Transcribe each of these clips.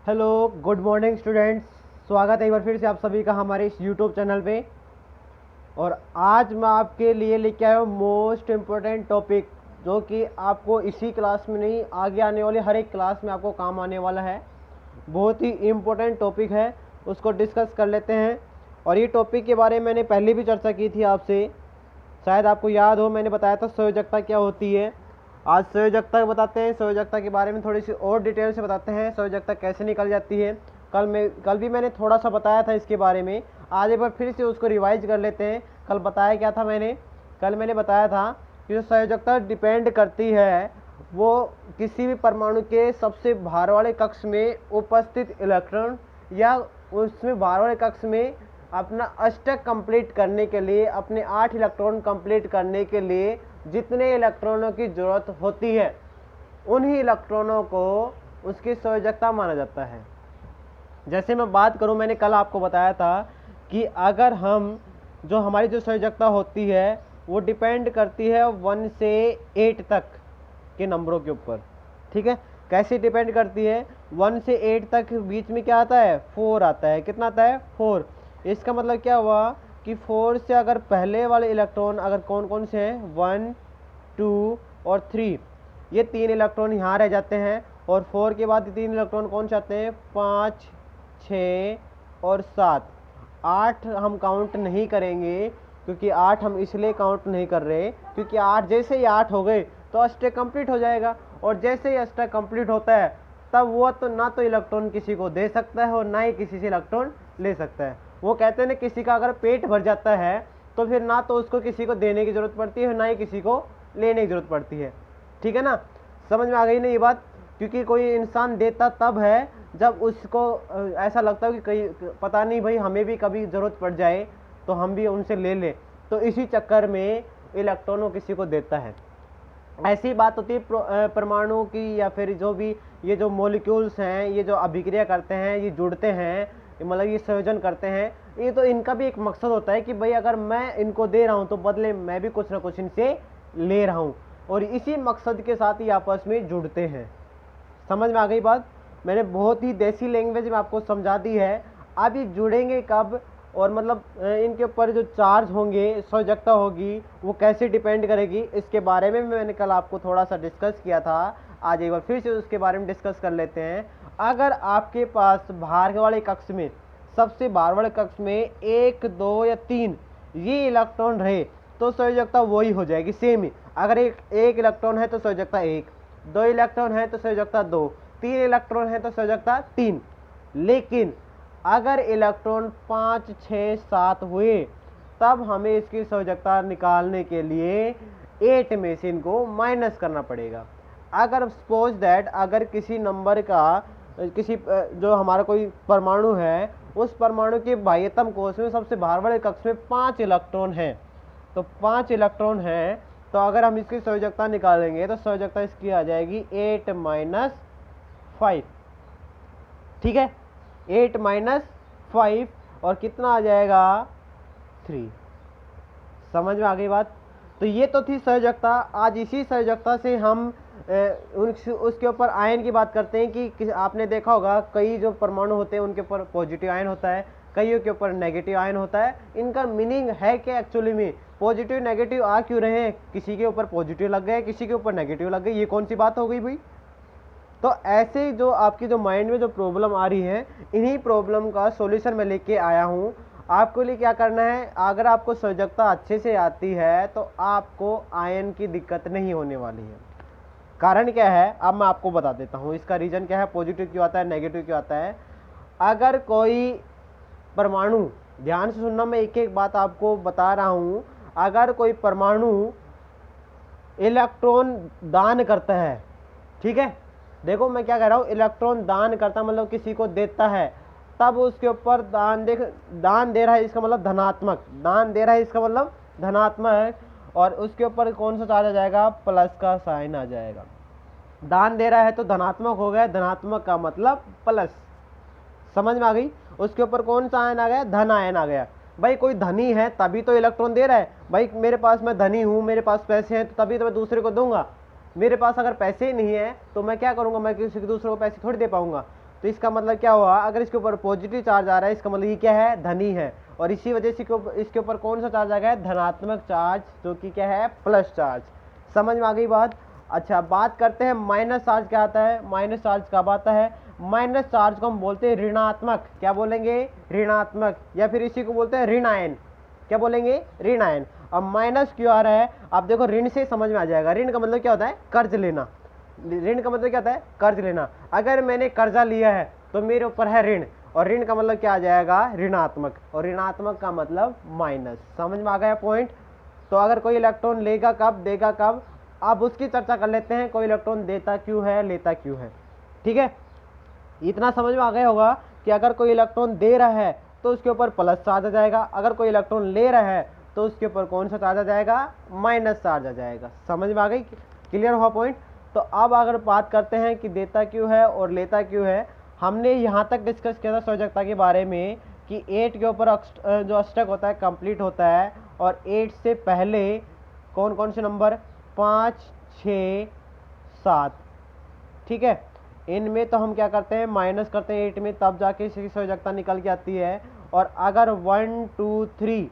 Hello, good morning students. स्वागत है एक बार फिर से आप सभी का हमारे इस यूट्यूब चैनल पे। और आज मैं आपके लिए लेके आया हूँ मोस्ट इम्पोर्टेंट टॉपिक, जो कि आपको इसी क्लास में नहीं, आगे आने वाले हर एक क्लास में आपको काम आने वाला है। बहुत ही इम्पोर्टेंट टॉपिक है, उसको डिस्कस कर लेते हैं। और ये टॉपिक के बारे में मैंने पहले भी चर्चा की थी आपसे, शायद आपको याद हो। मैंने बताया था संयोजकता क्या होती है। आज संयोजकता बताते हैं, संयोजकता के बारे में थोड़ी सी और डिटेल से बताते हैं, संयोजकता कैसे निकल जाती है। कल भी मैंने थोड़ा सा बताया था इसके बारे में, आज एक बार फिर से उसको रिवाइज कर लेते हैं। कल बताया क्या था मैंने? कल मैंने बताया था कि जो संयोजकता डिपेंड करती है वो किसी भी परमाणु के सबसे बाहर वाले कक्ष में उपस्थित इलेक्ट्रॉन या उसमें बाहर वाले कक्ष में अपना अष्टक कंप्लीट करने के लिए, अपने 8 इलेक्ट्रॉन कंप्लीट करने के लिए जितने इलेक्ट्रॉनों की जरूरत होती है, उन्हीं इलेक्ट्रॉनों को उसकी संयोजकता माना जाता है। जैसे मैं बात करूं, मैंने कल आपको बताया था कि अगर हम जो हमारी जो संयोजकता होती है वो डिपेंड करती है 1 से 8 तक के नंबरों के ऊपर। ठीक है, कैसे डिपेंड करती है? 1 से 8 तक बीच में क्या आता है? 4 आता है। कितना आता है? 4। इसका मतलब क्या हुआ कि 4 से अगर पहले वाले इलेक्ट्रॉन अगर कौन कौन से हैं, 1, 2 और 3, ये 3 इलेक्ट्रॉन यहाँ रह जाते हैं। और 4 के बाद 3 इलेक्ट्रॉन कौन से आते हैं? 5, 6 और 7। 8 हम काउंट नहीं करेंगे, क्योंकि 8 हम इसलिए काउंट नहीं कर रहे क्योंकि 8 जैसे ही 8 हो गए तो अष्टक कंप्लीट हो जाएगा। और जैसे ही अष्टक कंप्लीट होता है तब वो तो ना तो इलेक्ट्रॉन किसी को दे सकता है और ना ही किसी से इलेक्ट्रॉन ले सकता है। वो कहते हैं ना, किसी का अगर पेट भर जाता है तो फिर ना तो उसको किसी को देने की जरूरत पड़ती है, ना ही किसी को लेने की जरूरत पड़ती है। ठीक है ना, समझ में आ गई ना ये बात? क्योंकि कोई इंसान देता तब है जब उसको ऐसा लगता है कि कहीं पता नहीं भाई हमें भी कभी ज़रूरत पड़ जाए तो हम भी उनसे ले लें, तो इसी चक्कर में इलेक्ट्रॉनों किसी को देता है। ऐसी बात होती है परमाणु की, या फिर जो भी ये जो मॉलिक्यूल्स हैं, ये जो अभिक्रिया करते हैं, ये जुड़ते हैं, मतलब ये संयोजन करते हैं, ये तो इनका भी एक मकसद होता है कि भाई अगर मैं इनको दे रहा हूँ तो बदले मैं भी कुछ ना कुछ इनसे ले रहा हूँ, और इसी मकसद के साथ ये आपस में जुड़ते हैं। समझ में आ गई बात? मैंने बहुत ही देसी लैंग्वेज में आपको समझा दी है। अब ये जुड़ेंगे कब, और मतलब इनके ऊपर जो चार्ज होंगे, संयोजकता होगी, वो कैसे डिपेंड करेगी, इसके बारे में मैंने कल आपको थोड़ा सा डिस्कस किया था। आज एक बार फिर से उसके बारे में डिस्कस कर लेते हैं। अगर आपके पास बाहर वाले कक्ष में, सबसे बाहर वाले कक्ष में 1, 2 या 3 ये इलेक्ट्रॉन रहे तो संयोजकता वही हो जाएगी, सेम ही। अगर एक इलेक्ट्रॉन है तो संयोजकता 1, 2 इलेक्ट्रॉन है तो संयोजकता 2, 3 इलेक्ट्रॉन है तो संयोजकता 3। लेकिन अगर इलेक्ट्रॉन 5, 6, 7 हुए तब हमें इसकी संयोजकता निकालने के लिए 8 में से इनको माइनस करना पड़ेगा। अगर सपोज दैट अगर किसी नंबर का किसी जो हमारा कोई परमाणु है, उस परमाणु के बाह्यतम कोश में सबसे बाहर वाले कक्ष में 5 इलेक्ट्रॉन हैं, तो 5 इलेक्ट्रॉन हैं, तो अगर हम इसकी संयोजकता निकालेंगे तो संयोजकता इसकी आ जाएगी 8 माइनस 5। ठीक है, 8 माइनस 5 और कितना आ जाएगा? 3। समझ में आ गई बात? तो ये तो थी संयोजकता। आज इसी संयोजकता से हम उसके ऊपर आयन की बात करते हैं कि आपने देखा होगा कई जो परमाणु होते हैं उनके ऊपर पॉजिटिव आयन होता है, कईयों के ऊपर नेगेटिव आयन होता है। इनका मीनिंग है कि एक्चुअली में पॉजिटिव नेगेटिव आ क्यों रहे हैं? किसी के ऊपर पॉजिटिव लग गए, किसी के ऊपर नेगेटिव लग गए, ये कौन सी बात हो गई भाई? तो ऐसे ही जो आपकी जो माइंड में जो प्रॉब्लम आ रही है, इन्हीं प्रॉब्लम का सॉल्यूशन मैं लेके आया हूँ। आपको लिए क्या करना है, अगर आपको संयोजकता अच्छे से आती है तो आपको आयन की दिक्कत नहीं होने वाली है। कारण क्या है अब मैं आपको बता देता हूँ, इसका रीजन क्या है, पॉजिटिव क्यों आता है, नेगेटिव क्यों आता है। अगर कोई परमाणु, ध्यान से सुनना, मैं एक एक बात आपको बता रहा हूँ। अगर कोई परमाणु इलेक्ट्रॉन दान करता है, ठीक है, देखो मैं क्या कह रहा हूँ, इलेक्ट्रॉन दान करता मतलब किसी को देता है, तब उसके ऊपर दान दे रहा है, इसका मतलब धनात्मक, दान दे रहा है इसका मतलब धनात्मक, और उसके ऊपर कौन सा चार्ज आ जाएगा? प्लस का साइन आ जाएगा। दान दे रहा है तो धनात्मक हो गया, धनात्मक का मतलब प्लस। समझ में आ गई? उसके ऊपर कौन सा आयन आ गया? धन आयन आ गया। भाई कोई धनी है तभी तो इलेक्ट्रॉन दे रहा है। भाई मेरे पास, मैं धनी हूँ, मेरे पास पैसे हैं, तो तभी तो मैं दूसरे को दूंगा। मेरे पास अगर पैसे ही नहीं है तो मैं क्या करूंगा? मैं किसी दूसरे को पैसे थोड़ी दे पाऊंगा। तो इसका मतलब क्या हुआ, अगर इसके ऊपर पॉजिटिव चार्ज आ रहा है इसका मतलब ये क्या है, धनी है, और इसी वजह से इसके ऊपर कौन सा चार्ज आ गया है, धनात्मक चार्ज, जो कि क्या है, प्लस चार्ज। समझ में आ गई बात। अच्छा, बात करते हैं माइनस चार्ज क्या आता है। माइनस चार्ज कब आता है, माइनस चार्ज को हम बोलते हैं ऋणात्मक, क्या बोलेंगे, ऋणात्मक, या फिर इसी को बोलते हैं ऋण आयन, क्या बोलेंगे, ऋण आयन। अब माइनस क्यों आ रहा है, आप देखो ऋण से समझ में आ जाएगा। ऋण का मतलब क्या होता है, कर्ज लेना। ऋण का मतलब क्या होता है, कर्ज लेना। अगर मैंने कर्जा लिया है तो मेरे ऊपर है ऋण, और ऋण का मतलब क्या आ जाएगा, ऋणात्मक, और ऋणात्मक का मतलब माइनस। समझ में आ गया पॉइंट। तो अगर कोई इलेक्ट्रॉन लेगा कब, देगा कब, अब उसकी चर्चा कर लेते हैं। कोई इलेक्ट्रॉन देता क्यों है, लेता क्यों है, ठीक है। इतना समझ में आ गया होगा कि अगर कोई इलेक्ट्रॉन दे रहा है तो उसके ऊपर प्लस चार्ज आ जाएगा, अगर कोई इलेक्ट्रॉन ले रहा है तो उसके ऊपर कौन सा चार्ज आ जाएगा, माइनस चार्ज आ जाएगा। समझ में आ गई, क्लियर हुआ पॉइंट। तो अब अगर बात करते हैं कि देता क्यों है और लेता क्यों है, हमने यहाँ तक डिस्कस किया था संयोजकता के बारे में कि 8 के ऊपर जो अष्टक होता है कंप्लीट होता है, और 8 से पहले कौन कौन से नंबर, 5, 6, 7, ठीक है। इनमें तो हम क्या करते हैं, माइनस करते हैं 8 में, तब जाके इसकी संयोजकता निकल के आती है। और अगर 1, 2, 3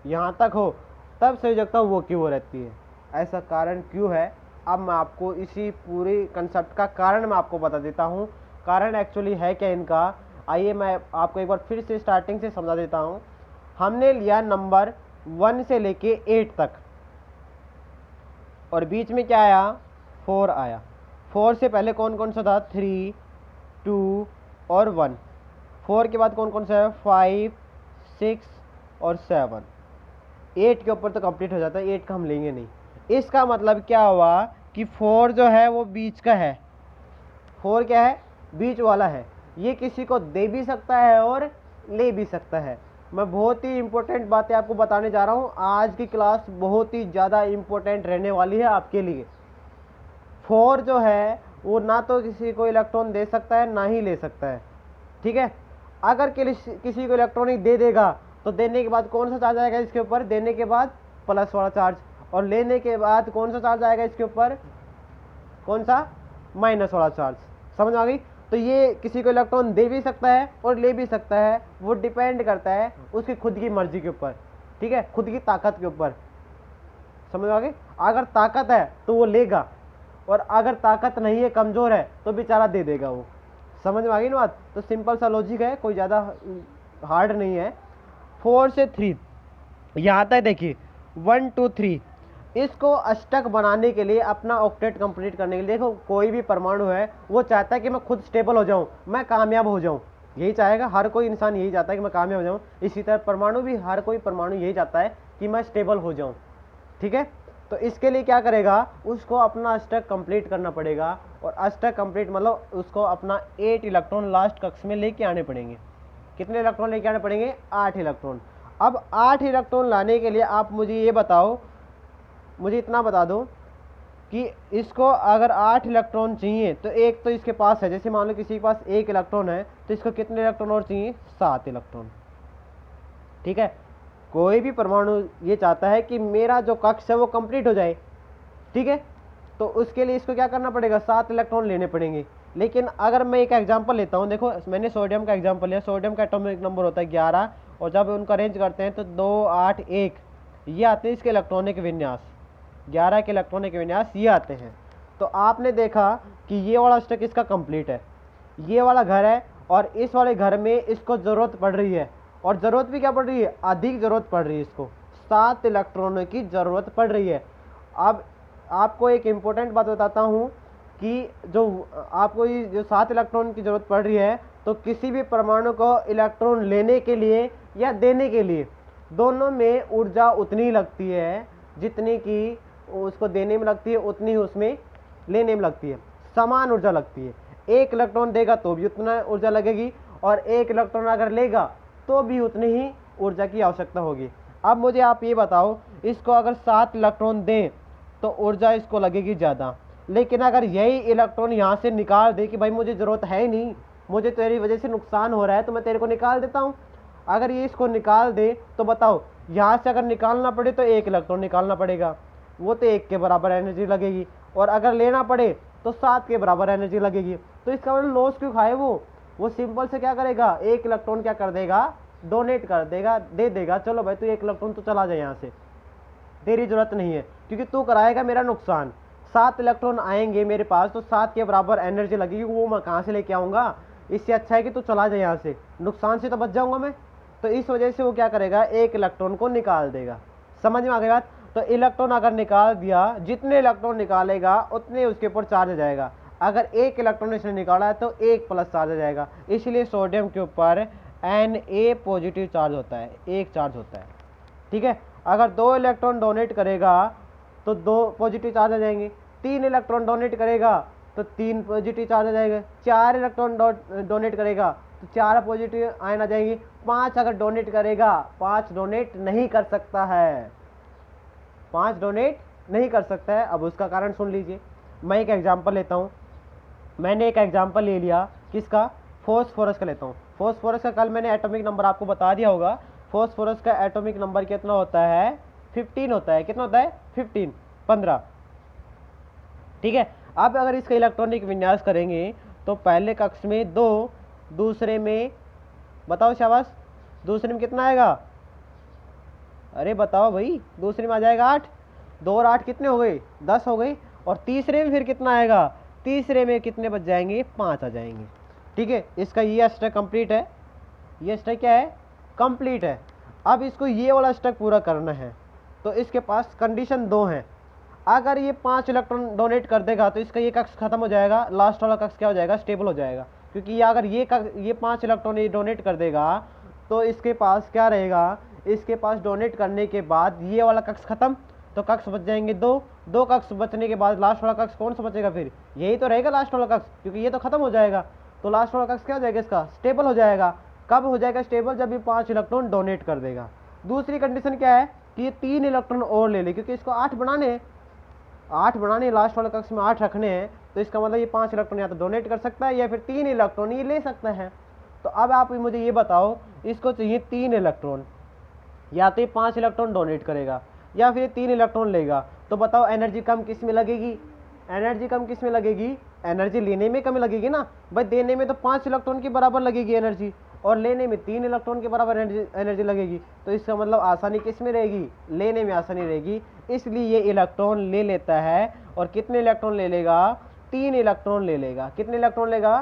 यहाँ तक हो तब संयोजकता वो क्यों रहती है, ऐसा कारण क्यों है। अब मैं आपको इसी पूरी कंसेप्ट का कारण मैं आपको बता देता हूँ। कारण एक्चुअली है क्या इनका, आइए मैं आपको एक बार फिर से स्टार्टिंग से समझा देता हूँ। हमने लिया नंबर 1 से लेके 8 तक, और बीच में क्या आया, 4 आया। 4 से पहले कौन कौन सा था, 3, 2 और 1। 4 के बाद कौन कौन सा है, 5, 6 और 7। 8 के ऊपर तो कंप्लीट हो जाता है, 8 का हम लेंगे नहीं। इसका मतलब क्या हुआ कि 4 जो है वो बीच का है। 4 क्या है, बीच वाला है। ये किसी को दे भी सकता है और ले भी सकता है। मैं बहुत ही इंपॉर्टेंट बातें आपको बताने जा रहा हूँ। आज की क्लास बहुत ही ज़्यादा इंपॉर्टेंट रहने वाली है आपके लिए। 4 जो है वो ना तो किसी को इलेक्ट्रॉन दे सकता है ना ही ले सकता है, ठीक है। अगर किसी को इलेक्ट्रॉनिक दे देगा तो देने के बाद कौन सा चार्ज आएगा इसके ऊपर, देने के बाद प्लस वाला चार्ज, और लेने के बाद कौन सा चार्ज आएगा इसके ऊपर, कौन सा, माइनस वाला चार्ज। समझ आ गई। तो ये किसी को इलेक्ट्रॉन दे भी सकता है और ले भी सकता है, वो डिपेंड करता है उसकी खुद की मर्जी के ऊपर, ठीक है, खुद की ताकत के ऊपर। समझ आ गई। अगर ताकत है तो वो लेगा, और अगर ताकत नहीं है, कमज़ोर है, तो बेचारा दे देगा वो। समझ में आ गई ना बात। तो सिंपल सा लॉजिक है, कोई ज़्यादा हार्ड नहीं है। 4 से 3 यहाँ तक देखिए, 1, 2, 3, इसको अष्टक बनाने के लिए, अपना ऑक्टेट कंप्लीट करने के लिए, देखो कोई भी परमाणु है वो चाहता है कि मैं खुद स्टेबल हो जाऊं, मैं कामयाब हो जाऊं। यही चाहेगा, हर कोई इंसान यही चाहता है कि मैं कामयाब हो जाऊं। इसी तरह परमाणु भी, हर कोई परमाणु यही चाहता है कि मैं स्टेबल हो जाऊं, ठीक है। तो इसके लिए क्या करेगा, उसको अपना अष्टक कंप्लीट करना पड़ेगा, और अष्टक कंप्लीट मतलब उसको अपना 8 इलेक्ट्रॉन लास्ट कक्ष में लेके आने पड़ेंगे। कितने इलेक्ट्रॉन लेके आने पड़ेंगे, 8 इलेक्ट्रॉन। अब 8 इलेक्ट्रॉन लाने के लिए आप मुझे ये बताओ, मुझे इतना बता दो कि इसको अगर 8 इलेक्ट्रॉन चाहिए तो एक तो इसके पास है, जैसे मान लो किसी के पास 1 इलेक्ट्रॉन है तो इसको कितने इलेक्ट्रॉन और चाहिए, 7 इलेक्ट्रॉन, ठीक है। कोई भी परमाणु ये चाहता है कि मेरा जो कक्ष है वो कंप्लीट हो जाए, ठीक है। तो उसके लिए इसको क्या करना पड़ेगा, 7 इलेक्ट्रॉन लेने पड़ेंगे। लेकिन अगर मैं एक एग्जांपल लेता हूँ, देखो मैंने सोडियम का एग्जांपल लिया। सोडियम का एटॉमिक नंबर होता है 11, और जब उनका अरेंज करते हैं तो 2, 8, 1 ये आते हैं इसके इलेक्ट्रॉनिक विन्यास। 11 के इलेक्ट्रॉनिक विन्यास ये आते हैं। तो आपने देखा कि ये वाला अष्टक इसका कंप्लीट है, ये वाला घर है, और इस वाले घर में इसको ज़रूरत पड़ रही है, और ज़रूरत भी क्या पड़ रही है, अधिक ज़रूरत पड़ रही है, इसको 7 इलेक्ट्रॉनों की ज़रूरत पड़ रही है। अब आपको एक इम्पोर्टेंट बात बताता हूँ कि जो आपको ये जो 7 इलेक्ट्रॉन की ज़रूरत पड़ रही है, तो किसी भी परमाणु को इलेक्ट्रॉन लेने के लिए या देने के लिए दोनों में ऊर्जा उतनी लगती है जितनी कि उसको देने में लगती है, उतनी ही उसमें लेने में लगती है, समान ऊर्जा लगती है। 1 इलेक्ट्रॉन देगा तो भी उतना ऊर्जा लगेगी, और 1 इलेक्ट्रॉन अगर लेगा तो भी उतनी ही ऊर्जा की आवश्यकता होगी। अब मुझे आप ये बताओ, इसको अगर 7 इलेक्ट्रॉन दें तो ऊर्जा इसको लगेगी ज़्यादा, लेकिन अगर यही इलेक्ट्रॉन यहाँ से निकाल दे कि भाई मुझे ज़रूरत है ही नहीं, मुझे तेरी वजह से नुकसान हो रहा है तो मैं तेरे को निकाल देता हूँ, अगर ये इसको निकाल दे तो बताओ, यहाँ से अगर निकालना पड़े तो 1 इलेक्ट्रॉन निकालना पड़ेगा, वो तो 1 के बराबर एनर्जी लगेगी, और अगर लेना पड़े तो 7 के बराबर एनर्जी लगेगी। तो इसका मतलब लॉस क्यों खाए वो, वो सिंपल से क्या करेगा, एक इलेक्ट्रॉन क्या कर देगा, डोनेट कर देगा, दे देगा, चलो भाई तू एक इलेक्ट्रॉन तो चला जाए यहाँ से, तेरी जरूरत नहीं है, क्योंकि तू कराएगा मेरा नुकसान। 7 इलेक्ट्रॉन आएंगे मेरे पास तो 7 के बराबर एनर्जी लगेगी, वो मैं कहाँ से लेके आऊँगा। इससे अच्छा है कि तू चला जाए यहाँ से, नुकसान से तो बच जाऊँगा मैं। तो इस वजह से वो क्या करेगा, एक इलेक्ट्रॉन को निकाल देगा। समझ में आ गई बात। तो इलेक्ट्रॉन अगर निकाल दिया, जितने इलेक्ट्रॉन निकालेगा उतने उसके ऊपर चार्ज आ जाएगा। अगर एक इलेक्ट्रॉन इसने निकाला है तो 1 प्लस चार्ज आ जाएगा। इसलिए सोडियम के ऊपर Na पॉजिटिव चार्ज होता है, 1 चार्ज होता है। ठीक है। अगर 2 इलेक्ट्रॉन डोनेट करेगा तो 2 पॉजिटिव चार्ज आ जाएंगे। 3 इलेक्ट्रॉन डोनेट करेगा तो 3 पॉजिटिव चार्ज आ जाएगा। 4 इलेक्ट्रॉन डोनेट करेगा तो 4 पॉजिटिव आयन आ जाएंगी। 5 अगर डोनेट करेगा, 5 डोनेट नहीं कर सकता है, 5 डोनेट नहीं कर सकता है। अब उसका कारण सुन लीजिए। मैं एक एग्जांपल लेता हूँ। मैंने एक एग्जांपल ले लिया, किसका, फॉस्फोरस का लेता हूँ। फॉस्फोरस का कल मैंने एटॉमिक नंबर आपको बता दिया होगा। फॉस्फोरस का एटॉमिक नंबर कितना होता है, 15 होता है। कितना होता है, 15। ठीक है। अब अगर इसका इलेक्ट्रॉनिक विन्यास करेंगे तो पहले कक्ष में 2, दूसरे में, बताओ शाबाश, दूसरे में कितना आएगा, अरे बताओ भाई, दूसरे में आ जाएगा 8। 2 और 8 कितने हो गए, 10 हो गए। और तीसरे में फिर कितना आएगा, तीसरे में कितने बच जाएंगे, 5 आ जाएंगे। ठीक है। इसका ये स्टेप कंप्लीट है, ये स्टेप क्या है, कंप्लीट है। अब इसको ये वाला स्टेप पूरा करना है तो इसके पास कंडीशन 2 है। अगर ये 5 इलेक्ट्रॉन डोनेट कर देगा तो इसका ये कक्ष खत्म हो जाएगा, लास्ट वाला कक्ष क्या हो जाएगा, स्टेबल हो जाएगा। क्योंकि ये अगर ये 5 इलेक्ट्रॉन ये डोनेट कर देगा तो इसके पास क्या रहेगा, इसके पास डोनेट करने के बाद ये वाला कक्ष खत्म, तो कक्ष बच जाएंगे 2 कक्ष बचने के बाद लास्ट वाला कक्ष कौन सा बचेगा, फिर यही तो रहेगा लास्ट वाला कक्ष, क्योंकि ये तो खत्म हो जाएगा। तो लास्ट वाला कक्ष क्या हो जाएगा, इसका स्टेबल हो जाएगा। कब हो जाएगा स्टेबल, जब ये 5 इलेक्ट्रॉन डोनेट कर देगा। दूसरी कंडीशन क्या है कि ये 3 इलेक्ट्रॉन और ले ले, क्योंकि इसको 8 बनाने, लास्ट वाले कक्ष में 8 रखने हैं। तो इसका मतलब ये 5 इलेक्ट्रॉन या तो डोनेट कर सकता है या फिर 3 इलेक्ट्रॉन ये ले सकता है। तो अब आप मुझे ये बताओ, इसको चाहिए 3 इलेक्ट्रॉन, या तो ये 5 इलेक्ट्रॉन डोनेट करेगा या फिर 3 इलेक्ट्रॉन लेगा। तो बताओ एनर्जी कम किस में लगेगी, एनर्जी कम किस में लगेगी, एनर्जी लेने में कम लगेगी ना भाई। देने में तो 5 इलेक्ट्रॉन के बराबर लगेगी एनर्जी, और लेने में 3 इलेक्ट्रॉन के बराबर एनर्जी लगेगी। तो इसका मतलब आसानी किस में रहेगी, लेने में आसानी रहेगी। इसलिए ये इलेक्ट्रॉन ले लेता है। और कितने इलेक्ट्रॉन ले लेगा, 3 इलेक्ट्रॉन ले लेगा। कितने इलेक्ट्रॉन लेगा,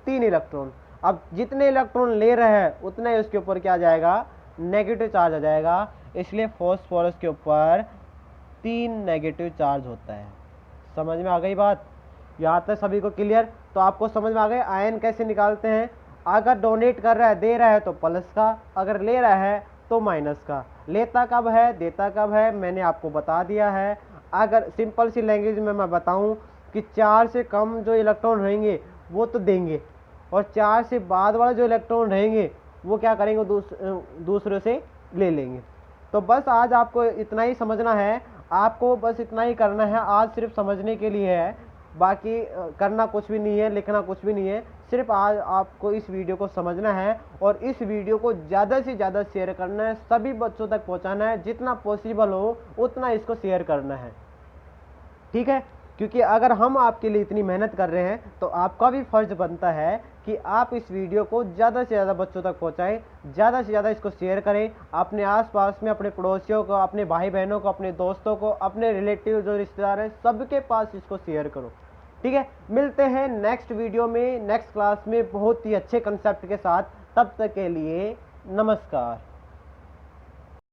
3 इलेक्ट्रॉन। अब जितने इलेक्ट्रॉन ले रहा है उतना ही उसके ऊपर क्या आ जाएगा, नेगेटिव चार्ज आ जाएगा। इसलिए फॉस्फोरस के ऊपर 3 नेगेटिव चार्ज होता है। समझ में आ गई बात, यहाँ तक सभी को क्लियर। तो आपको समझ में आ गए आयन कैसे निकालते हैं। अगर डोनेट कर रहा है, दे रहा है तो प्लस का, अगर ले रहा है तो माइनस का। लेता कब है, देता कब है, मैंने आपको बता दिया है। अगर सिंपल सी लैंग्वेज में मैं बताऊं कि 4 से कम जो इलेक्ट्रॉन रहेंगे वो तो देंगे, और 4 से बाद वाले जो इलेक्ट्रॉन रहेंगे वो क्या करेंगे, दूसरों से ले लेंगे। तो बस आज आपको इतना ही समझना है, आपको बस इतना ही करना है। आज सिर्फ समझने के लिए है, बाकी करना कुछ भी नहीं है, लिखना कुछ भी नहीं है। सिर्फ आज आपको इस वीडियो को समझना है और इस वीडियो को ज़्यादा से ज़्यादा शेयर करना है, सभी बच्चों तक पहुंचाना है। जितना पॉसिबल हो उतना इसको शेयर करना है, ठीक है। क्योंकि अगर हम आपके लिए इतनी मेहनत कर रहे हैं तो आपका भी फर्ज बनता है कि आप इस वीडियो को ज़्यादा से ज़्यादा बच्चों तक पहुंचाएं, ज़्यादा से ज़्यादा इसको शेयर करें। अपने आसपास में अपने पड़ोसियों को, अपने भाई बहनों को, अपने दोस्तों को, अपने रिलेटिव जो रिश्तेदार हैं सबके पास इसको शेयर करो, ठीक है। मिलते हैं नेक्स्ट वीडियो में, नेक्स्ट क्लास में बहुत ही अच्छे कंसेप्ट के साथ। तब तक के लिए नमस्कार।